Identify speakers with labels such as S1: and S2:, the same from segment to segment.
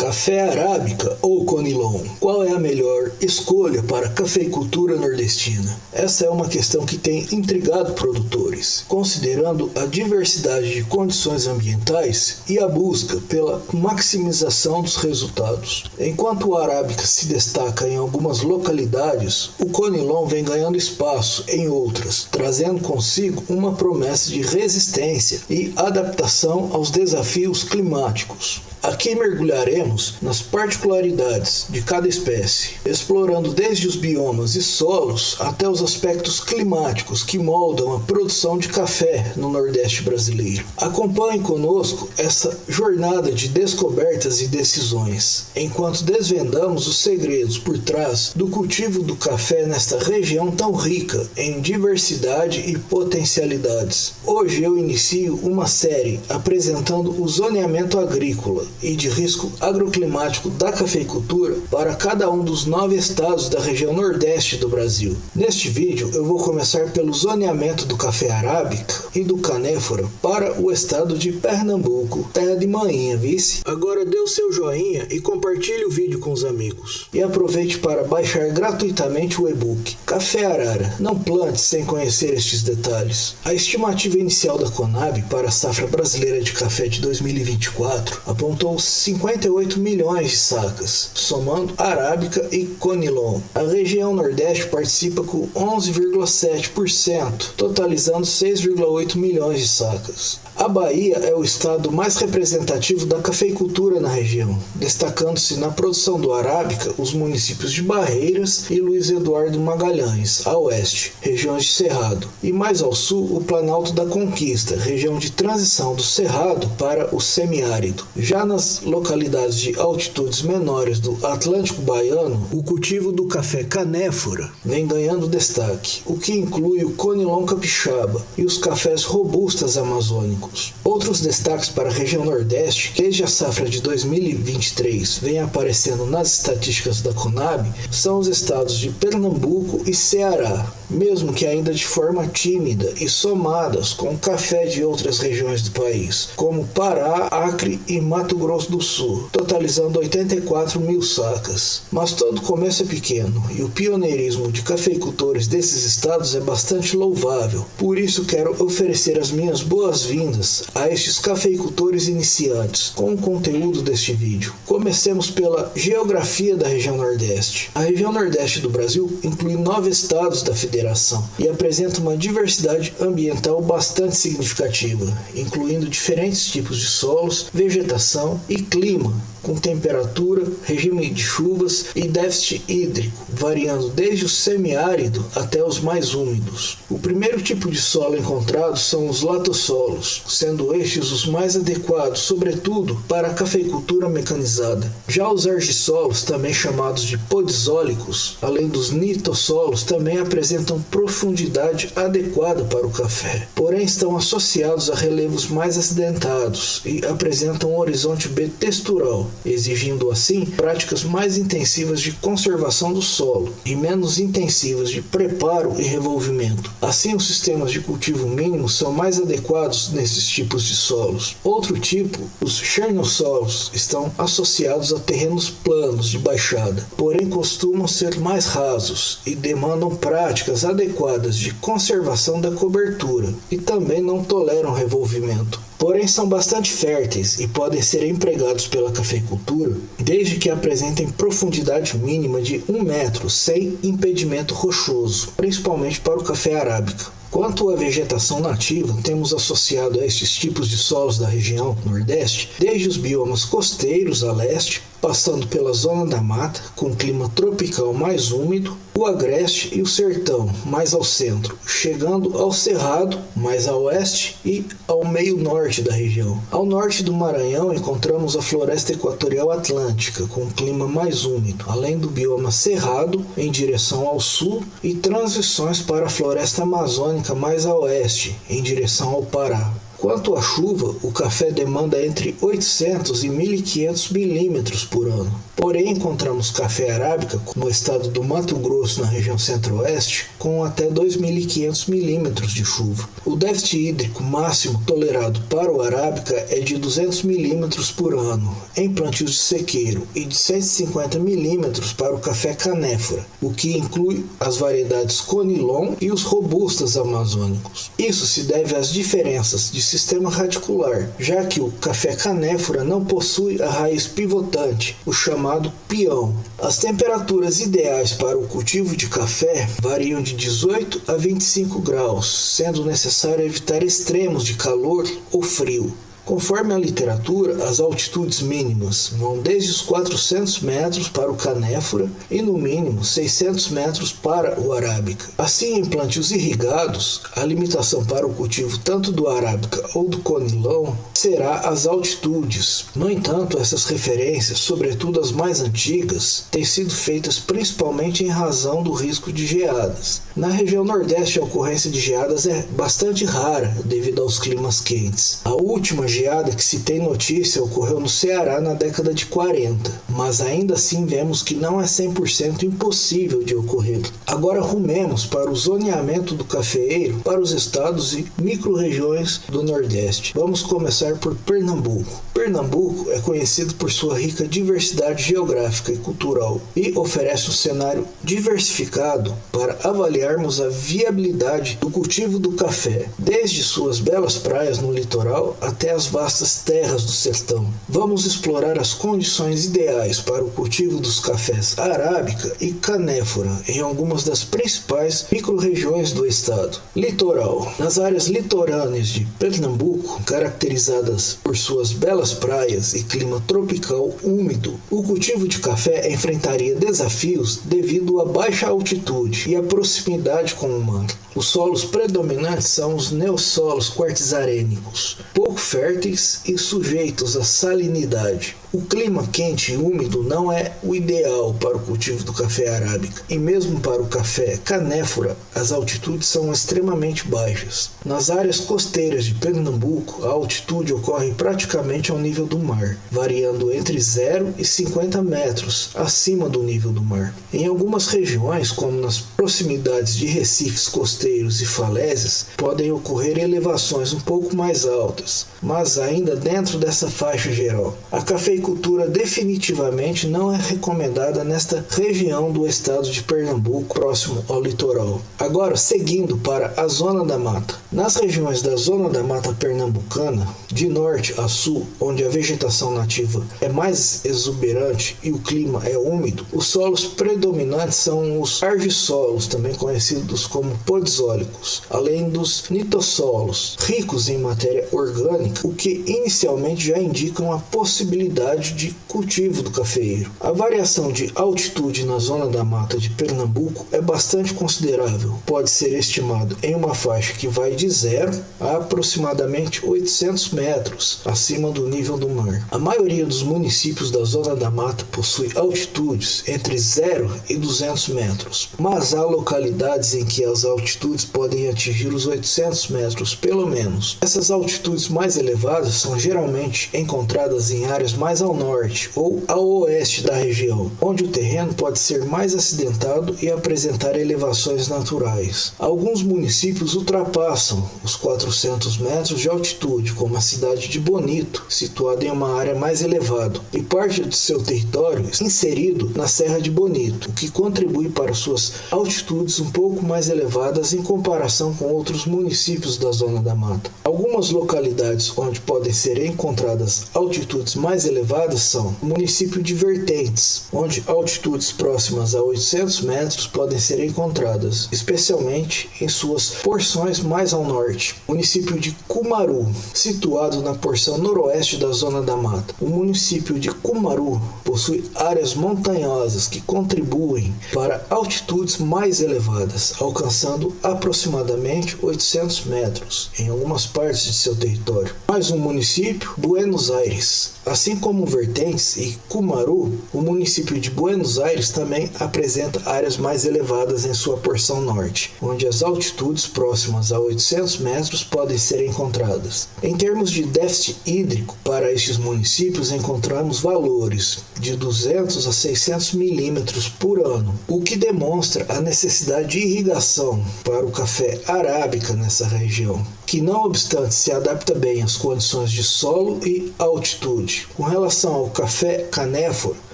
S1: Café arábica ou conilon? Qual é a melhor escolha para a cafeicultura nordestina? Essa é uma questão que tem intrigado produtores, considerando a diversidade de condições ambientais e a busca pela maximização dos resultados. Enquanto o arábica se destaca em algumas localidades, o conilon vem ganhando espaço em outras, trazendo consigo uma promessa de resistência e adaptação aos desafios climáticos. Aqui mergulharemos nas particularidades de cada espécie, explorando desde os biomas e solos até os aspectos climáticos que moldam a produção de café no Nordeste brasileiro. Acompanhe conosco essa jornada de descobertas e decisões, enquanto desvendamos os segredos por trás do cultivo do café nesta região tão rica em diversidade e potencialidades. Hoje eu inicio uma série apresentando o zoneamento agrícola e de risco agroclimático da cafeicultura para cada um dos 9 estados da região Nordeste do Brasil. Neste vídeo eu vou começar pelo zoneamento do café arábica e do canéfora para o estado de Pernambuco, terra de manhinha, vice? Agora dê o seu joinha e compartilhe o vídeo com os amigos. E aproveite para baixar gratuitamente o e-book Café Arara. Não plante sem conhecer estes detalhes. A estimativa inicial da Conab para a safra brasileira de café de 2024 apontou 58 milhões de sacas, somando arábica e conilon. A região Nordeste participa com 11,7%, totalizando 6,8 milhões de sacas. A Bahia é o estado mais representativo da cafeicultura na região, destacando-se na produção do arábica os municípios de Barreiras e Luiz Eduardo Magalhães, a oeste, regiões de Cerrado, e mais ao sul o Planalto da Conquista, região de transição do cerrado para o semiárido. Já nas localidades de altitudes menores do Atlântico Baiano, o cultivo do café canéfora vem ganhando destaque, o que inclui o conilon capixaba e os cafés robustas amazônicos. Outros destaques para a região Nordeste, que desde a safra de 2023 vem aparecendo nas estatísticas da Conab, são os estados de Pernambuco e Ceará, mesmo que ainda de forma tímida e somadas com o café de outras regiões do país, como Pará, Acre e Mato Grosso do Sul, totalizando 84 mil sacas. Mas todo começo é pequeno e o pioneirismo de cafeicultores desses estados é bastante louvável. Por isso quero oferecer as minhas boas-vindas a estes cafeicultores iniciantes com o conteúdo deste vídeo. Comecemos pela geografia da região Nordeste. A região Nordeste do Brasil inclui 9 estados da federação e apresenta uma diversidade ambiental bastante significativa, incluindo diferentes tipos de solos, vegetação e clima, com temperatura, regime de chuvas e déficit hídrico, variando desde o semiárido até os mais úmidos. O primeiro tipo de solo encontrado são os latossolos, sendo estes os mais adequados, sobretudo para a cafeicultura mecanizada. Já os argissolos, também chamados de podizólicos, além dos nitossolos, também apresentam profundidade adequada para o café, porém estão associados a relevos mais acidentados e apresentam um horizonte B textural, exigindo assim práticas mais intensivas de conservação do solo e menos intensivas de preparo e revolvimento. Assim, os sistemas de cultivo mínimos são mais adequados nesses tipos de solos. Outro tipo, os chernossolos, estão associados a terrenos planos de baixada, porém costumam ser mais rasos e demandam práticas adequadas de conservação da cobertura e também não toleram revolvimento. Porém são bastante férteis e podem ser empregados pela cafeicultura desde que apresentem profundidade mínima de 1 metro sem impedimento rochoso, principalmente para o café arábica. Quanto à vegetação nativa, temos associado a estes tipos de solos da região Nordeste desde os biomas costeiros a leste, passando pela zona da mata, com clima tropical mais úmido, o agreste e o sertão, mais ao centro, chegando ao cerrado, mais a oeste e ao meio norte da região. Ao norte do Maranhão encontramos a floresta equatorial atlântica, com clima mais úmido, além do bioma cerrado em direção ao sul e transições para a floresta amazônica mais a oeste, em direção ao Pará. Quanto à chuva, o café demanda entre 800 e 1.500 milímetros por ano. Porém, encontramos café arábica no estado do Mato Grosso, na região centro-oeste, com até 2.500 milímetros de chuva. O déficit hídrico máximo tolerado para o arábica é de 200 milímetros por ano em plantios de sequeiro e de 150 milímetros para o café canéfora, o que inclui as variedades Conilon e os robustas amazônicos. Isso se deve às diferenças de sistema radicular, já que o café canéfora não possui a raiz pivotante, o chamado peão. As temperaturas ideais para o cultivo de café variam de 18 a 25 graus, sendo necessário evitar extremos de calor ou frio. Conforme a literatura, as altitudes mínimas vão desde os 400 metros para o canéfora e no mínimo 600 metros para o arábica. Assim, em plantios irrigados, a limitação para o cultivo tanto do arábica ou do conilon será as altitudes. No entanto, essas referências, sobretudo as mais antigas, têm sido feitas principalmente em razão do risco de geadas. Na região nordeste, a ocorrência de geadas é bastante rara devido aos climas quentes. A última geada que se tem notícia ocorreu no Ceará na década de 40, mas ainda assim vemos que não é 100% impossível de ocorrer. Agora rumemos para o zoneamento do cafeeiro para os estados e micro-regiões do Nordeste. Vamos começar por Pernambuco. Pernambuco é conhecido por sua rica diversidade geográfica e cultural e oferece um cenário diversificado para avaliarmos a viabilidade do cultivo do café, desde suas belas praias no litoral até as vastas terras do sertão. Vamos explorar as condições ideais para o cultivo dos cafés arábica e canéfora em algumas das principais micro-regiões do estado. Litoral. Nas áreas litorâneas de Pernambuco, caracterizadas por suas belas praias e clima tropical úmido, o cultivo de café enfrentaria desafios devido à baixa altitude e à proximidade com o mar. Os solos predominantes são os neossolos quartzarênicos, pouco férteis e sujeitos à salinidade. O clima quente e úmido não é o ideal para o cultivo do café arábica, e mesmo para o café canéfora, as altitudes são extremamente baixas. Nas áreas costeiras de Pernambuco, a altitude ocorre praticamente ao nível do mar, variando entre 0 e 50 metros acima do nível do mar. Em algumas regiões, como nas proximidades de recifes costeiros e falésias, podem ocorrer elevações um pouco mais altas, mas ainda dentro dessa faixa geral. A cafeicultura definitivamente não é recomendada nesta região do estado de Pernambuco, próximo ao litoral. Agora, seguindo para a Zona da Mata. Nas regiões da Zona da Mata Pernambucana, de norte a sul, onde a vegetação nativa é mais exuberante e o clima é úmido, os solos predominantes são os argissolos, também conhecidos como podzólicos, além dos nitossolos, ricos em matéria orgânica, o que inicialmente já indicam a possibilidade de cultivo do cafeeiro. A variação de altitude na Zona da Mata de Pernambuco é bastante considerável. Pode ser estimado em uma faixa que vai de 0 a aproximadamente 800 metros acima do nível do mar. A maioria dos municípios da Zona da Mata possui altitudes entre 0 e 200 metros, mas há localidades em que as altitudes podem atingir os 800 metros pelo menos. Essas altitudes mais elevadas são geralmente encontradas em áreas mais ao norte ou ao oeste da região, onde o terreno pode ser mais acidentado e apresentar elevações naturais. Alguns municípios ultrapassam os 400 metros de altitude, como a cidade de Bonito, situada em uma área mais elevada, e parte de seu território inserido na Serra de Bonito, o que contribui para suas altitudes um pouco mais elevadas em comparação com outros municípios da Zona da Mata. Algumas localidades onde podem ser encontradas altitudes mais elevadas são o município de Vertentes, onde altitudes próximas a 800 metros podem ser encontradas, especialmente em suas porções mais ao norte. O município de Cumaru, situado na porção noroeste da Zona da Mata. O município de Cumaru possui áreas montanhosas que contribuem para altitudes mais elevadas, alcançando aproximadamente 800 metros em algumas partes de seu território. Mais um município, Buenos Aires. Assim como Vertentes e Cumaru, o município de Buenos Aires também apresenta áreas mais elevadas em sua porção norte, onde as altitudes próximas a 800 metros podem ser encontradas. Em termos de déficit hídrico, para estes municípios encontramos valores de 200 a 600 milímetros por ano, o que demonstra a necessidade de irrigação para o café arábica nessa região, que não obstante se adapta bem às condições de solo e altitude. Com relação ao café canéforo,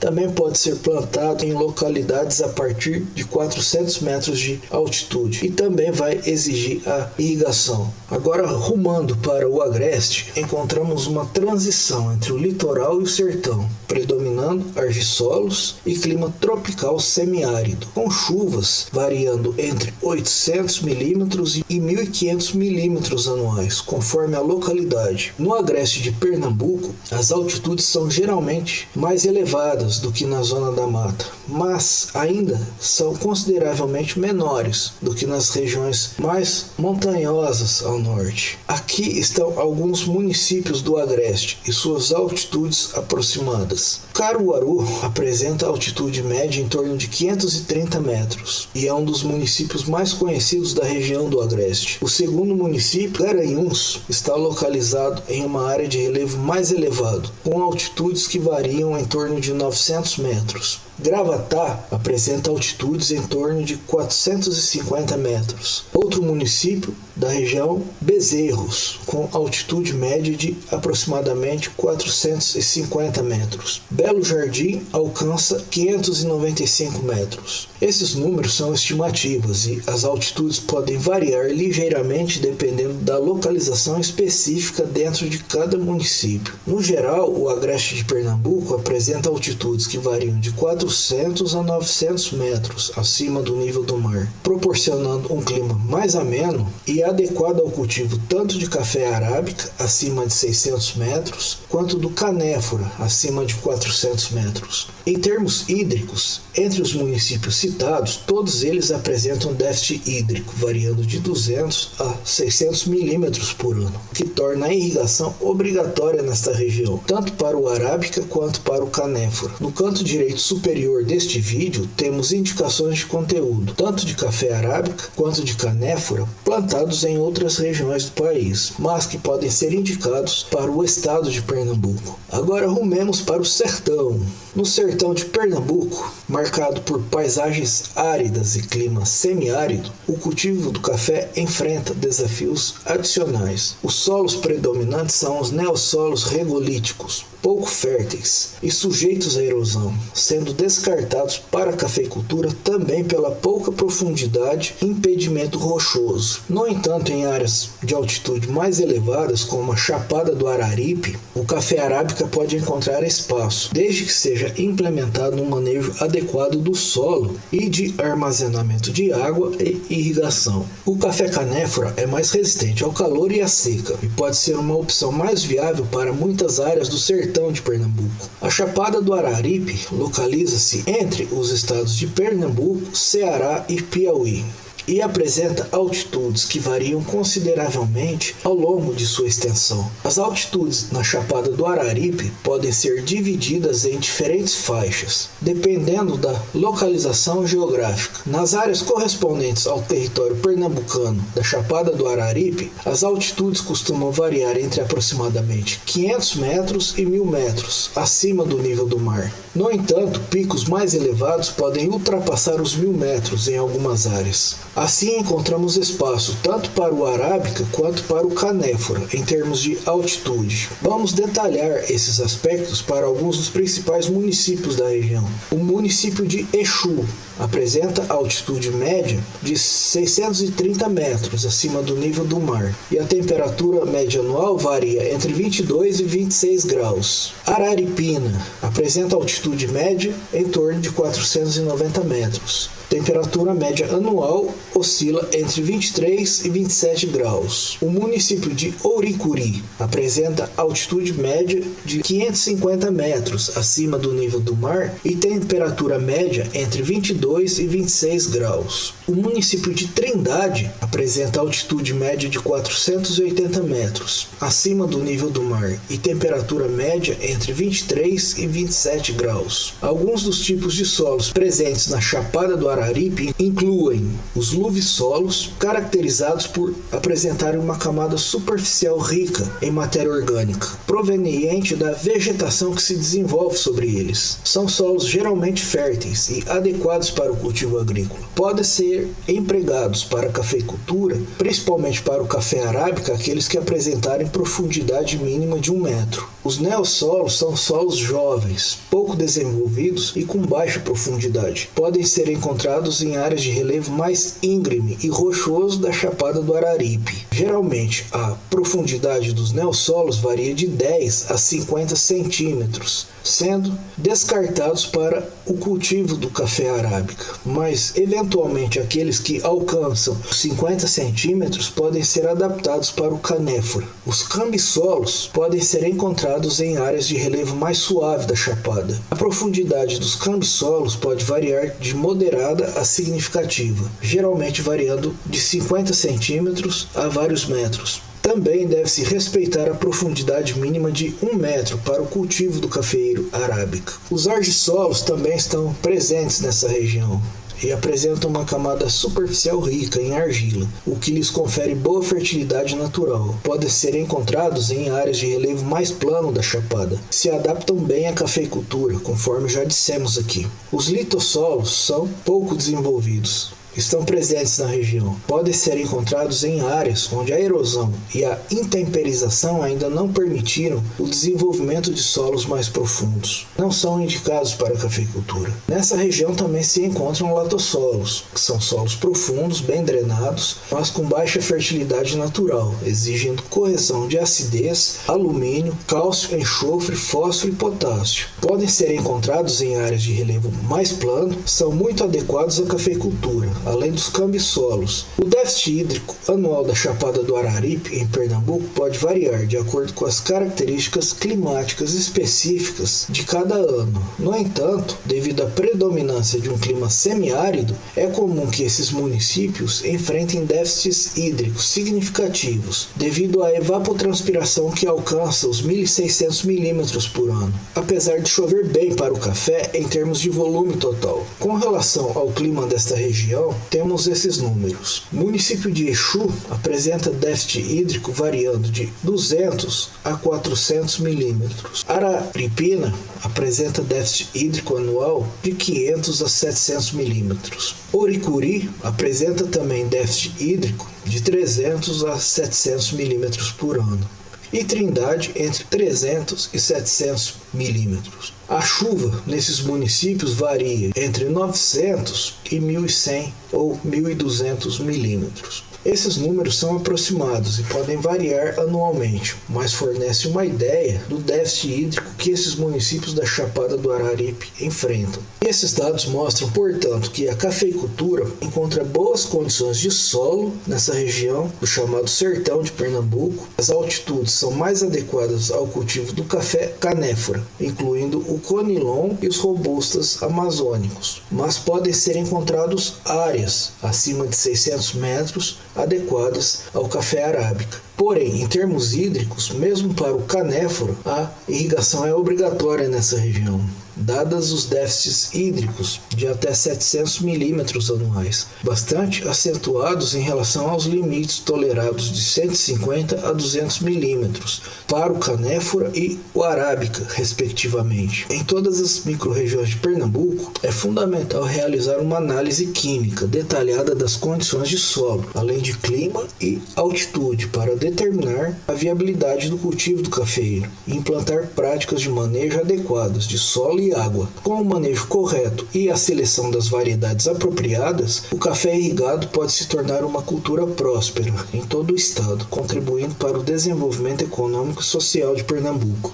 S1: também pode ser plantado em localidades a partir de 400 metros de altitude e também vai exigir a irrigação. Agora, rumando para o agreste, encontramos uma transição entre o litoral e o sertão, predominando argissolos e clima tropical semiárido, com chuvas variando entre 800 milímetros e 1.500 milímetros anuais, conforme a localidade. No agreste de Pernambuco, as altitudes são geralmente mais elevadas do que na zona da mata, mas ainda são consideravelmente menores do que nas regiões mais montanhosas ao norte. Aqui estão alguns municípios do agreste e suas altitudes aproximadas. Caruaru apresenta altitude média em torno de 530 metros e é um dos municípios mais conhecidos da região do agreste. O segundo município, Garanhuns, está localizado em uma área de relevo mais elevado, com altitudes que variam em torno de 900 metros. Gravatá apresenta altitudes em torno de 450 metros. Outro município da região, Bezerros, com altitude média de aproximadamente 450 metros. Belo Jardim alcança 595 metros. Esses números são estimativas e as altitudes podem variar ligeiramente dependendo da localização específica dentro de cada município. No geral, o agreste de Pernambuco apresenta altitudes que variam de 400 a 900 metros acima do nível do mar, proporcionando um clima mais ameno e adequado ao cultivo tanto de café arábica, acima de 600 metros, quanto do canéfora, acima de 400 metros. Em termos hídricos, entre os municípios citados, todos eles apresentam déficit hídrico, variando de 200 a 600 milímetros por ano, o que torna a irrigação obrigatória nesta região, tanto para o arábica quanto para o canéfora. No canto direito superior deste vídeo, temos indicações de conteúdo, tanto de café arábica quanto de canéfora, plantados em outras regiões do país, mas que podem ser indicados para o estado de Pernambuco. Agora rumemos para o sertão. No sertão de Pernambuco, marcado por paisagens áridas e clima semiárido, o cultivo do café enfrenta desafios adicionais. Os solos predominantes são os neossolos regolíticos, pouco férteis e sujeitos à erosão, sendo descartados para a cafeicultura também pela pouca profundidade e impedimento rochoso. No entanto, em áreas de altitude mais elevadas, como a Chapada do Araripe, o café arábica pode encontrar espaço, desde que seja implementado um manejo adequado do solo e de armazenamento de água e irrigação. O café canéfora é mais resistente ao calor e à seca e pode ser uma opção mais viável para muitas áreas do sertão de Pernambuco. A Chapada do Araripe localiza-se entre os estados de Pernambuco, Ceará e Piauí e apresenta altitudes que variam consideravelmente ao longo de sua extensão. As altitudes na Chapada do Araripe podem ser divididas em diferentes faixas, dependendo da localização geográfica. Nas áreas correspondentes ao território pernambucano da Chapada do Araripe, as altitudes costumam variar entre aproximadamente 500 metros e 1.000 metros acima do nível do mar. No entanto, picos mais elevados podem ultrapassar os 1.000 metros em algumas áreas. Assim, encontramos espaço tanto para o arábica quanto para o canéfora em termos de altitude. Vamos detalhar esses aspectos para alguns dos principais municípios da região. O município de Exu apresenta altitude média de 630 metros acima do nível do mar e a temperatura média anual varia entre 22 e 26 graus. Araripina apresenta altitude média em torno de 490 metros Temperatura média anual oscila entre 23 e 27 graus. O município de Ouricuri apresenta altitude média de 550 metros acima do nível do mar e temperatura média entre 22 e 26 graus. O município de Trindade apresenta altitude média de 480 metros acima do nível do mar e temperatura média entre 23 e 27 graus. Alguns dos tipos de solos presentes na Chapada do Araripe incluem os luvisolos, caracterizados por apresentarem uma camada superficial rica em matéria orgânica, proveniente da vegetação que se desenvolve sobre eles. São solos geralmente férteis e adequados para o cultivo agrícola. Podem ser empregados para a cafeicultura, principalmente para o café arábica, aqueles que apresentarem profundidade mínima de 1 metro. Os neossolos são solos jovens, pouco desenvolvidos e com baixa profundidade. Podem ser encontrados em áreas de relevo mais íngreme e rochoso da Chapada do Araripe. Geralmente, a profundidade dos neossolos varia de 10 a 50 centímetros, sendo descartados para o cultivo do café arábica, mas eventualmente aqueles que alcançam 50 centímetros podem ser adaptados para o canéfora. Os cambissolos podem ser encontrados em áreas de relevo mais suave da chapada. A profundidade dos cambissolos pode variar de moderada a significativa, geralmente variando de 50 centímetros a vários metros. Também deve-se respeitar a profundidade mínima de 1 metro para o cultivo do cafeiro arábica. Os argissolos também estão presentes nessa região e apresentam uma camada superficial rica em argila, o que lhes confere boa fertilidade natural. Podem ser encontrados em áreas de relevo mais plano da chapada. Se adaptam bem à cafeicultura, conforme já dissemos aqui. Os litossolos são pouco desenvolvidos. Estão presentes na região. Podem ser encontrados em áreas onde a erosão e a intemperização ainda não permitiram o desenvolvimento de solos mais profundos. Não são indicados para a cafeicultura. Nessa região também se encontram latossolos, que são solos profundos, bem drenados, mas com baixa fertilidade natural, exigindo correção de acidez, alumínio, cálcio, enxofre, fósforo e potássio. Podem ser encontrados em áreas de relevo mais plano, são muito adequados à cafeicultura, além dos cambissolos. O déficit hídrico anual da Chapada do Araripe, em Pernambuco, pode variar de acordo com as características climáticas específicas de cada ano. No entanto, devido à predominância de um clima semiárido, é comum que esses municípios enfrentem déficits hídricos significativos, devido à evapotranspiração que alcança os 1.600 milímetros por ano, apesar de chover bem para o café em termos de volume total. Com relação ao clima desta região, temos esses números. O município de Exu apresenta déficit hídrico variando de 200 a 400 milímetros. Araripina apresenta déficit hídrico anual de 500 a 700 milímetros. Ouricuri apresenta também déficit hídrico de 300 a 700 milímetros por ano. E Trindade entre 300 e 700 milímetros. A chuva nesses municípios varia entre 900 e 1.100 ou 1.200 milímetros. Esses números são aproximados e podem variar anualmente, mas fornecem uma ideia do déficit hídrico que esses municípios da Chapada do Araripe enfrentam. E esses dados mostram, portanto, que a cafeicultura encontra boas condições de solo nessa região do chamado Sertão de Pernambuco. As altitudes são mais adequadas ao cultivo do café canéfora, incluindo o conilon e os robustas amazônicos, mas podem ser encontrados áreas acima de 600 metros adequadas ao café arábica. Porém, em termos hídricos, mesmo para o canéforo, a irrigação é obrigatória nessa região, dadas os déficits hídricos de até 700 milímetros anuais, bastante acentuados em relação aos limites tolerados de 150 a 200 milímetros para o canéfora e o arábica, respectivamente. Em todas as microrregiões de Pernambuco, é fundamental realizar uma análise química detalhada das condições de solo, além de clima e altitude, para determinar a viabilidade do cultivo do cafeiro e implantar práticas de manejo adequadas de solo e água. Com o manejo correto e a seleção das variedades apropriadas, o café irrigado pode se tornar uma cultura próspera em todo o estado, contribuindo para o desenvolvimento econômico e social de Pernambuco.